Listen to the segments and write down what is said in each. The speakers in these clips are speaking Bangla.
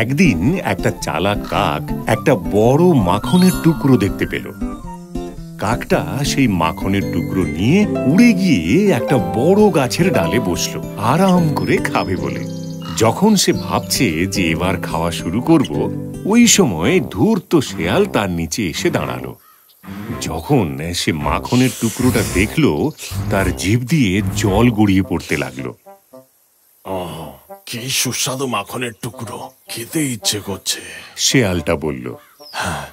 একদিন একটা চালাক কাক একটা বড় মাখনের টুকরো দেখতে পেল। কাকটা সেই মাখনের টুকরো নিয়ে উড়ে গিয়ে একটা বড় গাছের ডালে বসলো আরাম করে খাবে বলে। যখন সে ভাবছে যে এবার খাওয়া শুরু করব, ওই সময় ধূর্ত শেয়াল তার নিচে এসে দাঁড়ালো। যখন সে মাখনের টুকরোটা দেখলো, তার জিভ দিয়ে জল গড়িয়ে পড়তে লাগলো। কি সুস্বাদু মাখনের টুকরো, খেতে ইচ্ছে করছে, শেয়ালটা বলল। হ্যাঁ,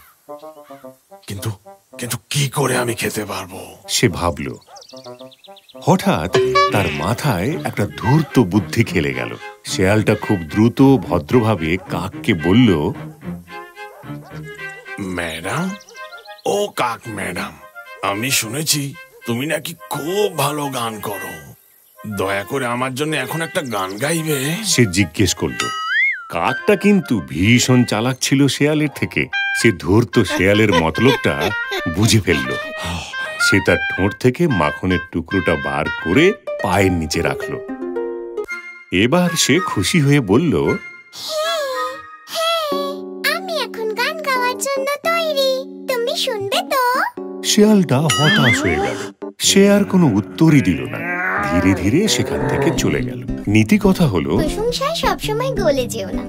কিন্তু কিন্তু কি করে আমি খেতে পারবো? সে ভাবল। হঠাৎ তার মাথায় একটা ধূর্ত বুদ্ধি খেলে গেল। শেয়ালটা খুব দ্রুত ভদ্রভাবে কাককে বলল, ম্যাডাম, ও কাক ম্যাডাম, আমি শুনেছি তুমি নাকি খুব ভালো গান করো। দয়া করে আমার জন্য এখন একটা গান গাইবে? সে জিজ্ঞেস করল। কাকটা কিন্তু ভীষণ চালাক ছিল শেয়ালের থেকে। সে ধূর্ত শেয়ালের মতলবটা বুঝে ফেলল। সে তার ঠোঁট থেকে মাখনের টুকরোটা বার করে পায়ের নিচে রাখল। এবার সে খুশি হয়ে বলল, আমি এখন গান গাওয়ার জন্য তৈরি, তুমি শুনবে তো? শেয়ালটা হতাশ হয়ে গেল। সে আর কোনো উত্তরই দিল না। ধীরে ধীরে সেখান থেকে চলে গেল। নীতি কথা হলো, প্রশংসায় সবসময় গলে যেও না।